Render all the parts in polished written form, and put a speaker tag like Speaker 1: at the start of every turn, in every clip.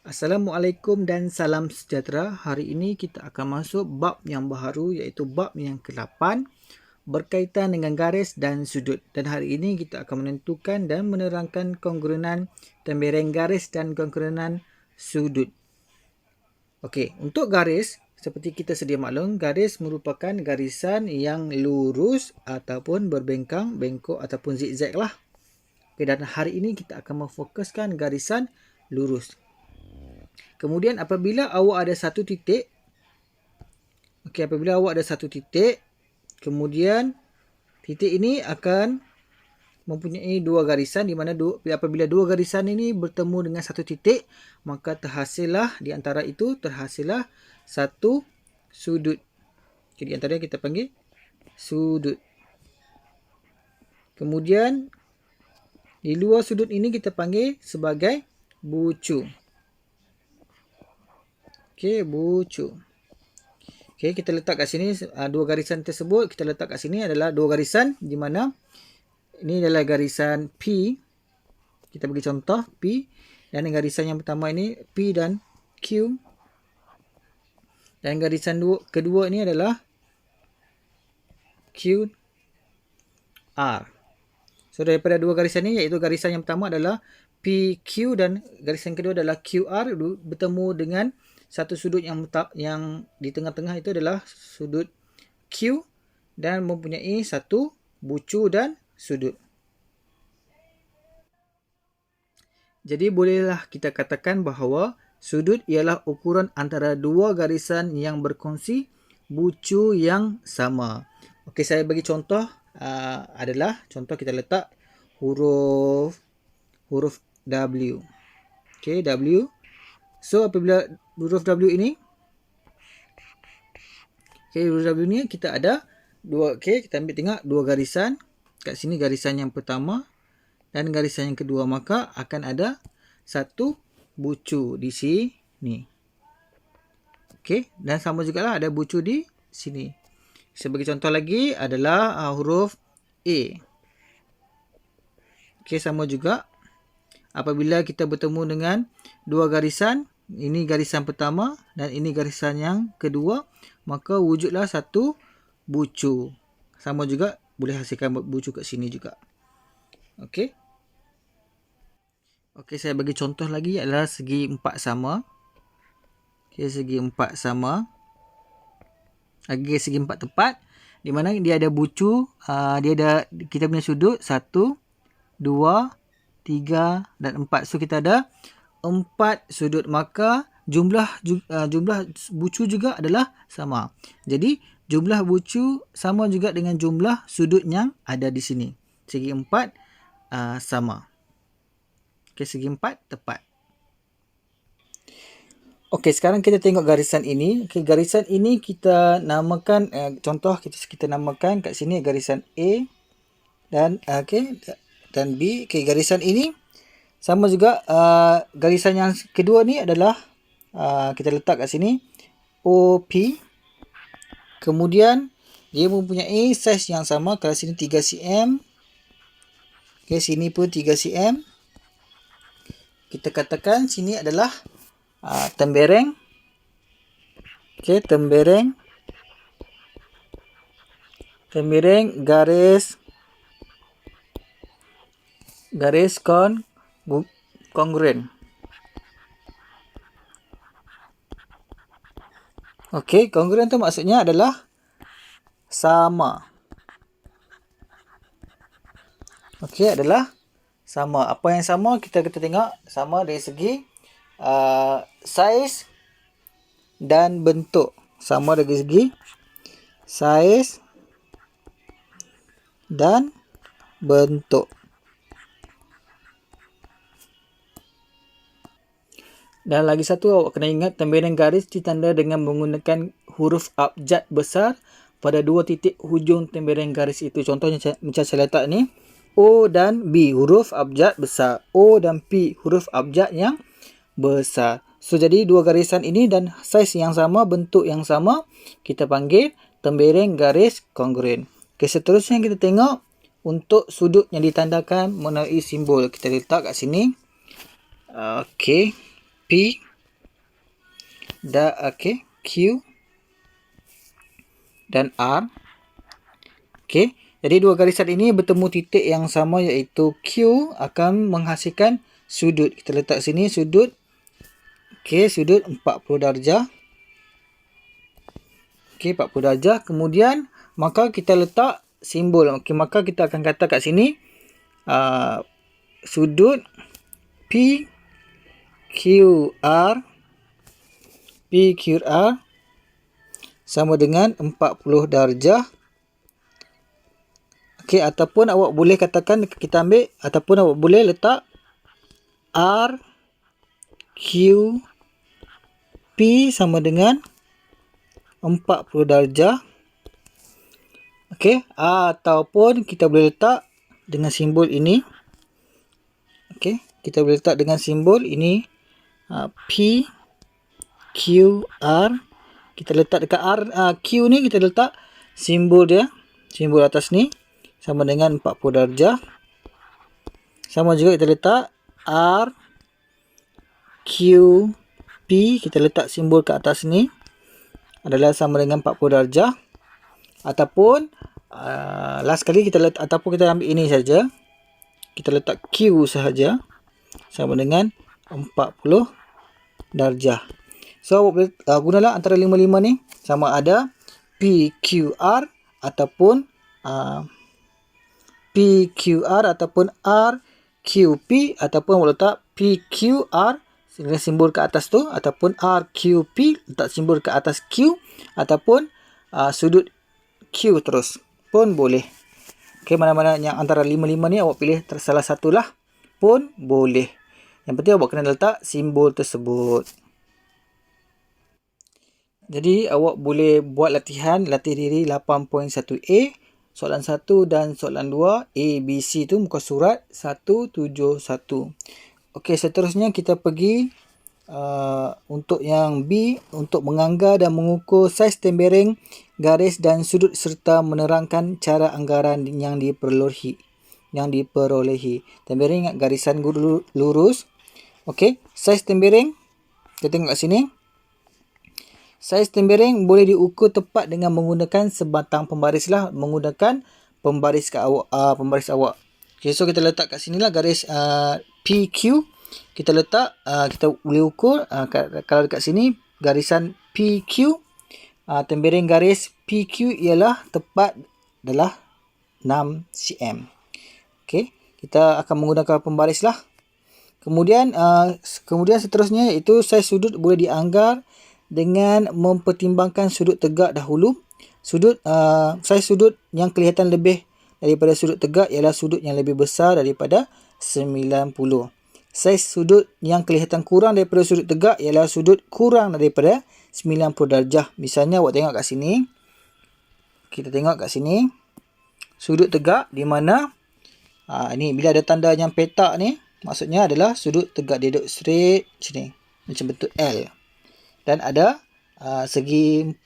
Speaker 1: Assalamualaikum dan salam sejahtera. Hari ini kita akan masuk bab yang baru iaitu bab yang ke-8 berkaitan dengan garis dan sudut. Dan hari ini kita akan menentukan dan menerangkan kongruenan tembereng garis dan kongruenan sudut. Okey, untuk garis, seperti kita sedia maklum, garis merupakan garisan yang lurus ataupun berbengkang, bengkok ataupun zigzag lah. Okey, dan hari ini kita akan memfokuskan garisan lurus. Kemudian apabila awak ada satu titik, kemudian titik ini akan mempunyai dua garisan di mana apabila dua garisan ini bertemu dengan satu titik, maka terhasillah di antara itu satu sudut. Jadi antara kita panggil sudut. Kemudian di luar sudut ini kita panggil sebagai bucu. Okey, bucu. Okey, kita letak kat sini dua garisan tersebut. Kita letak kat sini adalah dua garisan di mana ini adalah garisan P. Kita bagi contoh P. Dan garisan yang pertama ini P dan Q. Dan garisan kedua ini adalah Q, R. So, daripada dua garisan ini, iaitu garisan yang pertama adalah PQ dan garisan kedua adalah QR bertemu dengan satu sudut yang di tengah-tengah itu adalah sudut Q dan mempunyai satu bucu dan sudut. Jadi bolehlah kita katakan bahawa sudut ialah ukuran antara dua garisan yang berkongsi bucu yang sama. Okey, saya bagi contoh adalah contoh kita letak huruf W. Okey, W. So apabila huruf W ini, huruf W ni kita ada dua, kita ambil tengok dua garisan. Kat sini garisan yang pertama dan garisan yang kedua, maka akan ada satu bucu di sini. Okey, dan sama jugalah ada bucu di sini. Sebagai contoh lagi adalah huruf A. Okey, sama juga apabila kita bertemu dengan dua garisan, ini garisan pertama dan ini garisan yang kedua, maka wujudlah satu bucu. Sama juga boleh hasilkan bucu kat sini juga. Okey. Okey, saya bagi contoh lagi adalah segi empat sama. Okey, segi empat sama. Lagi segi empat tepat di mana dia ada bucu, kita punya sudut 1, 2, 3 dan 4. So kita ada 4 sudut, maka jumlah bucu juga adalah sama. Jadi jumlah bucu sama juga dengan jumlah sudut yang ada di sini. Segi 4 sama. Okey, segi 4 tepat. Okey, sekarang kita tengok garisan ini. Okey, garisan ini kita namakan contoh kita namakan kat sini garisan A dan dan B. Okey, garisan ini sama juga garisan yang kedua ni adalah kita letak kat sini OP. Kemudian dia mempunyai saiz yang sama. Kalau sini 3 cm. Okey, sini pun 3 cm. Kita katakan sini adalah tembereng. Okey, tembereng garis kongruen. Okey, kongruen tu maksudnya adalah sama. Okey, adalah sama. Apa yang sama? Kita tengok sama dari segi saiz dan bentuk. Sama dari segi saiz dan bentuk. Dan lagi satu, awak kena ingat tembereng garis ditanda dengan menggunakan huruf abjad besar pada dua titik hujung tembereng garis itu. Contohnya macam saya letak ni, O dan B huruf abjad besar, O dan P huruf abjad yang besar. So jadi dua garisan ini dan saiz yang sama, bentuk yang sama, kita panggil tembereng garis kongruen. Okey, seterusnya kita tengok untuk sudut yang ditandakan melalui simbol. Kita letak kat sini. Okey, P Q dan R. Okey, jadi dua garisan ini bertemu titik yang sama iaitu Q akan menghasilkan sudut. Kita letak sini sudut. Okey, sudut 40 darjah. Okey, 40 darjah. Kemudian maka kita letak simbol. Okey, maka kita akan kata kat sini sudut PQR sama dengan 40 darjah. Okey, ataupun awak boleh katakan kita ambil ataupun awak boleh letak RQP sama dengan 40 darjah. Okey, ataupun kita boleh letak dengan simbol ini. Okey, kita boleh letak dengan simbol ini PQR. Kita letak dekat Q ni kita letak simbol dia, simbol atas ni sama dengan 40 darjah. Sama juga kita letak RQP, kita letak simbol ke atas ni adalah sama dengan 40 darjah. Ataupun last kali kita letak, ataupun kita ambil ini saja. Kita letak Q sahaja sama dengan 40 darjah. So awak boleh gunalah antara 5 ni sama ada PQR ataupun RQP ataupun awak letak PQR dengan simbol ke atas tu ataupun RQP letak simbol ke atas Q ataupun sudut Q terus pun boleh. Okey, mana-mana yang antara 5 ni awak pilih salah satulah pun boleh. Yang penting awak kena letak simbol tersebut. Jadi awak boleh buat latih diri 8.1a, soalan 1 dan soalan 2, A, B, C tu muka surat 171. Okey, seterusnya kita pergi untuk yang B, untuk menganggar dan mengukur saiz tembereng, garis dan sudut serta menerangkan cara anggaran yang diperolehi. Tembereng ingat garisan lurus. Okey, saiz tembereng kita tengok kat sini. Saiz tembereng boleh diukur tepat dengan menggunakan sebatang pembaris lah, menggunakan pembaris awak. Okay, so kita letak kat sini lah garis PQ. Kita letak, kita boleh ukur kalau dekat sini garisan PQ, tembereng garis PQ ialah tepat adalah 6 cm. Okey, kita akan menggunakan pembaris lah. Kemudian seterusnya iaitu saiz sudut boleh dianggar dengan mempertimbangkan sudut tegak dahulu. Saiz sudut yang kelihatan lebih daripada sudut tegak ialah sudut yang lebih besar daripada 90. Saiz sudut yang kelihatan kurang daripada sudut tegak ialah sudut kurang daripada 90 darjah. Misalnya awak tengok kat sini. Kita tengok kat sini. Sudut tegak di mana ni bila ada tanda yang petak ni, maksudnya adalah sudut tegak dia duduk straight sini macam bentuk L. Dan ada segi 4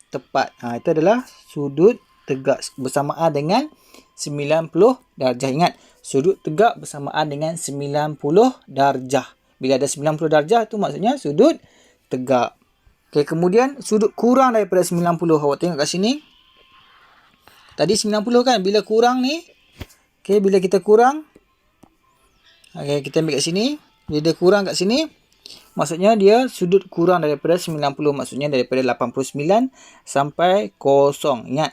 Speaker 1: tepat. Itu adalah sudut tegak bersamaan dengan 90 darjah. Ingat, sudut tegak bersamaan dengan 90 darjah. Bila ada 90 darjah tu maksudnya sudut tegak. Okey, kemudian sudut kurang daripada 90. Awak tengok kat sini. Tadi 90 kan, bila kurang ni. Okey, bila kita kurang. Okey, kita ambil kat sini. Bila dia kurang kat sini, maksudnya dia sudut kurang daripada 90. Maksudnya daripada 89 sampai 0. Ingat,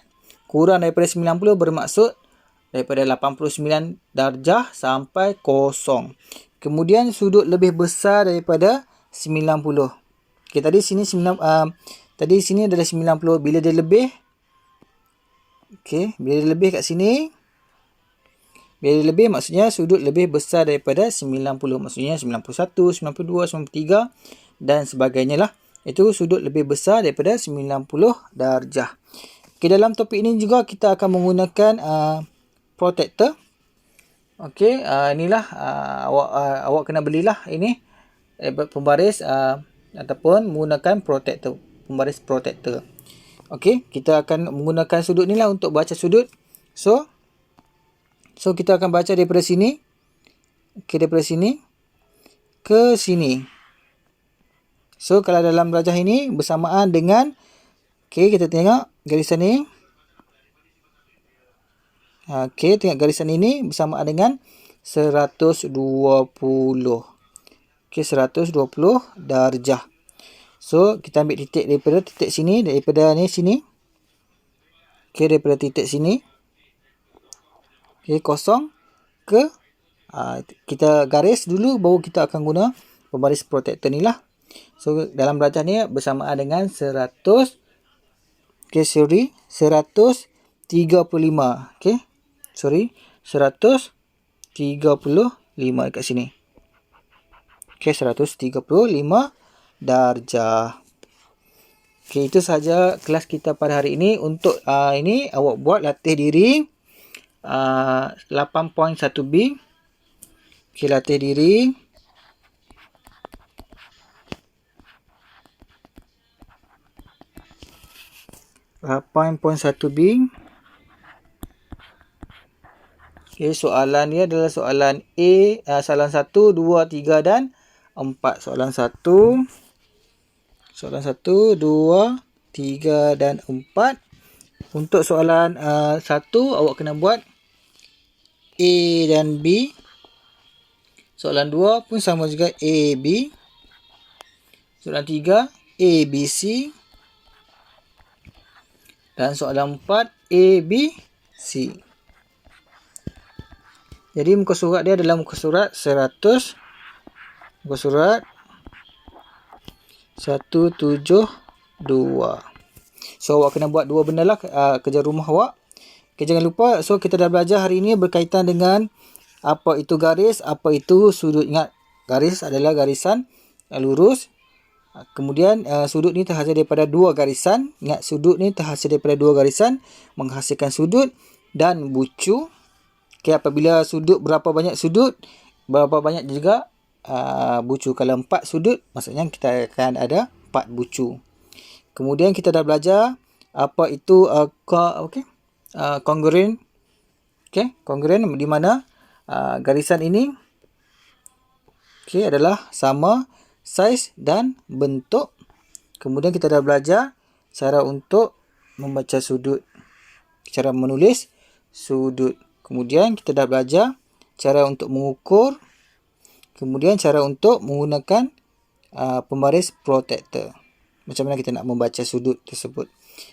Speaker 1: kurang daripada 90 bermaksud daripada 89 darjah sampai 0. Kemudian sudut lebih besar daripada 90. Okey, tadi sini adalah 90. Bila dia lebih, okey, bila dia lebih kat sini, bila dia lebih maksudnya sudut lebih besar daripada 90. Maksudnya 91, 92, 93 dan sebagainya lah. Itu sudut lebih besar daripada 90 darjah. Okey, dalam topik ini juga kita akan menggunakan protector. Okey, inilah awak kena belilah ini pembaris ataupun menggunakan protector, pembaris protector. Okey, kita akan menggunakan sudut ni lah untuk baca sudut. So kita akan baca daripada sini. Okey, daripada sini ke sini. So kalau dalam rajah ini bersamaan dengan, okey, kita tengok garisan ni. Okey, tengok garisan ini bersamaan dengan 120. Okey, 120 darjah. So kita ambil titik daripada titik sini, daripada ni sini. Okey, daripada titik sini. Okey, kosong ke kita garis dulu, baru kita akan guna pembaris protektor ni lah. So dalam rajah ni bersamaan dengan 100. Okey, sorry, 135. Okey. Sorry, 135 dekat sini. Okey, 135 darjah. Okey, itu sahaja kelas kita pada hari ini. Untuk ini awak buat latih diri 8.1b. Okey, latih diri. .1b. Okey, soalan ni adalah soalan A, soalan 1, 2, 3 dan 4. Soalan 1, 2, 3 dan 4. Untuk soalan 1, awak kena buat A dan B. Soalan 2 pun sama juga A, B. Soalan 3, A, B, C. Dan soalan 4, A, B, C. Jadi muka surat dia adalah muka surat 100. Muka surat 172. So awak kena buat dua benda lah kerja rumah awak. Okay, jangan lupa, so kita dah belajar hari ini berkaitan dengan apa itu garis, apa itu sudut. Ingat, garis adalah garisan lurus. Kemudian sudut ni terhasil daripada dua garisan. Ingat, sudut ni terhasil daripada dua garisan menghasilkan sudut dan bucu. Okay, apabila sudut, berapa banyak sudut, berapa banyak juga bucu. Kalau 4 sudut, maksudnya kita akan ada 4 bucu. Kemudian kita dah belajar apa itu congruent. Okay, congruent di mana garisan ini adalah sama saiz dan bentuk. Kemudian kita dah belajar cara untuk membaca sudut, cara menulis sudut. Kemudian kita dah belajar cara untuk mengukur. Kemudian cara untuk menggunakan pembaris protektor. Macam mana kita nak membaca sudut tersebut.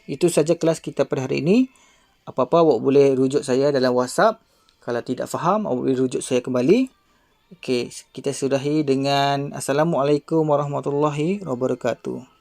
Speaker 1: Itu saja kelas kita pada hari ini. Apa-apa awak boleh rujuk saya dalam WhatsApp. Kalau tidak faham, awak boleh rujuk saya kembali. Okey, kita sudahi dengan Assalamualaikum warahmatullahi wabarakatuh.